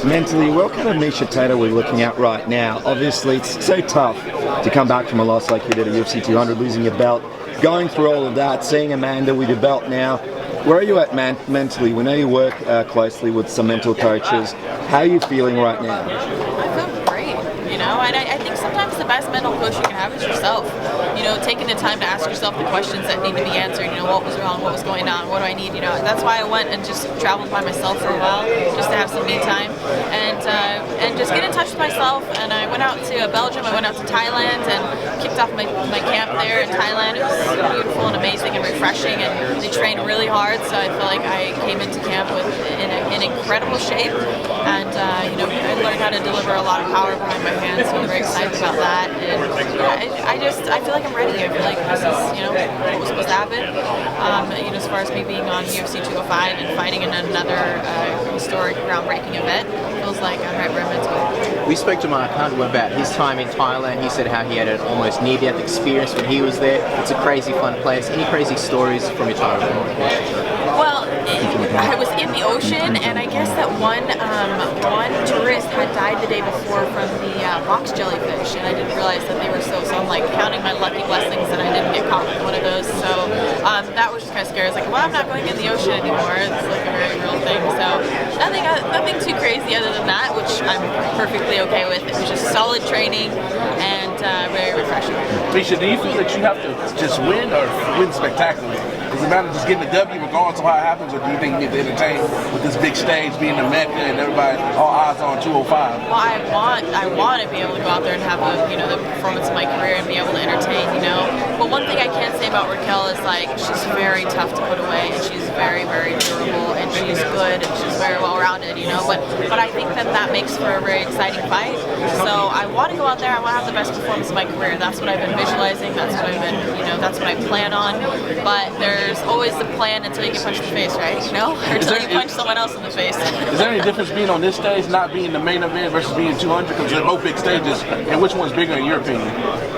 Mentally, what kind of Miesha Tate are we looking at right now? Obviously, it's so tough to come back from a loss like you did at UFC 200, losing your belt, going through all of that, seeing Amanda with your belt now. Where are you at mentally? We know you work closely with some mental coaches. How are you feeling right now? I feel great, and I think sometimes the best mental coach you can have is yourself. Taking the time to ask yourself the questions that need to be answered. What was wrong, what was going on, what do I need? That's why I went and just traveled by myself for a while, just to have some me time and just get in touch with myself. And I went out to Belgium, I went out to Thailand and kicked off my camp there in Thailand. It was beautiful and amazing and refreshing, and they trained really hard, so I feel like I came into camp in incredible shape, and I learned how to deliver a lot of power behind my hands, so I'm very excited about that. And I feel like I'm ready. I feel like this is what was supposed to happen. As far as me being on UFC 205 and fighting in another historic, groundbreaking event, feels like I'm right where I'm meant to be. We spoke to Mark Hunt about his time in Thailand. He said how he had an almost near-death experience when he was there. It's a crazy fun place. Any crazy stories from your time? Well, I was in the ocean, and I guess that one tourist had died the day before from the box jellyfish, and I didn't realize that they were so I'm like counting my lucky blessings that I didn't get caught with one of those. So that was just kind of scary. I was like, well, I'm not going in the ocean anymore. It's like a very real thing. So nothing too crazy other than that, which I'm perfectly okay with. It was just solid training and very refreshing. Miesha, do you feel that you have to just win or win spectacularly? Does it matter just getting the W regardless of how it happens, or do you think you need to entertain with this big stage being the Mecca and everybody, all eyes on 205? Well, I want to be able to go out there and have the performance of my career and be able to entertain, But one thing I can say about Raquel is like she's very tough to put away, and she's very, very durable, and she's good, and she's very well-rounded, But I think that makes for a very exciting fight. So I want to go out there. I want to have the best performance of my career. That's what I've been visualizing. That's what I've been, that's what I plan on. But there's always the plan until you get punched in the face, right? Or until you punch someone else in the face. Is there any difference being on this stage, not being the main event, versus being 200? Because they're both big stages, and which one's bigger in your opinion?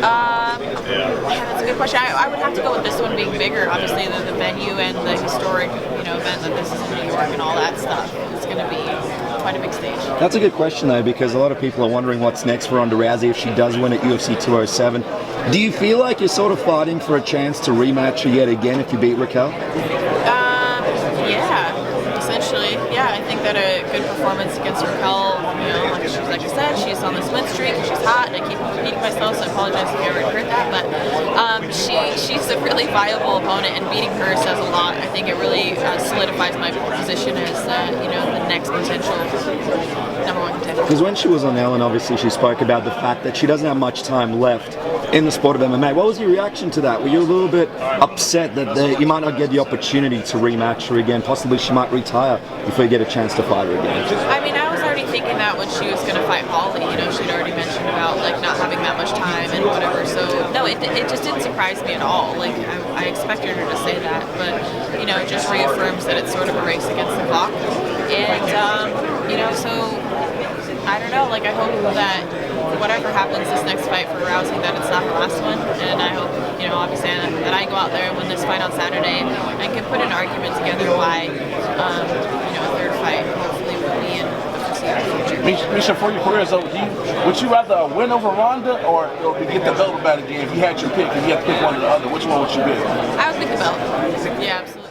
That's a good question. I would have to go with this one being bigger. Obviously, the venue and the historic, event that this is in New York and all that stuff. It's going to be quite a big stage. That's a good question, though, because a lot of people are wondering what's next for Ronda Rousey if she does win at UFC 207. Do you feel like you're sort of fighting for a chance to rematch her yet again if you beat Raquel? Yeah, essentially. Yeah, I think that a good performance against Raquel, like I said, she's on this win streak, and she's hot, and I keep repeating myself, so I apologize if you ever heard that, but she's a really viable opponent, and beating her says a lot. I think it really solidifies my position as, the next potential #1 contender. Because when she was on Ellen, obviously she spoke about the fact that she doesn't have much time left in the sport of MMA. What was your reaction to that? Were you a little bit upset that you might not get the opportunity to rematch her again? Possibly she might retire before you get a chance to fight her again. I mean, I was already thinking that when she was going to fight Holly, she'd already mentioned about not having that much time and whatever. So no, it just didn't surprise me at all. I expected her to say that, but it just reaffirms that it's sort of a race against the clock. And so I don't know. I hope that whatever happens this next fight for Rousey, that it's not her last one. And I hope, obviously, that I go out there and win this fight on Saturday and can put an argument together why, a third fight hopefully will be in the foreseeable future. Miesha, for your career, so would you rather win over Ronda or get the belt back again? If you had your pick, if you had to pick one or the other, which one would you pick? I would pick the belt. Yeah, absolutely.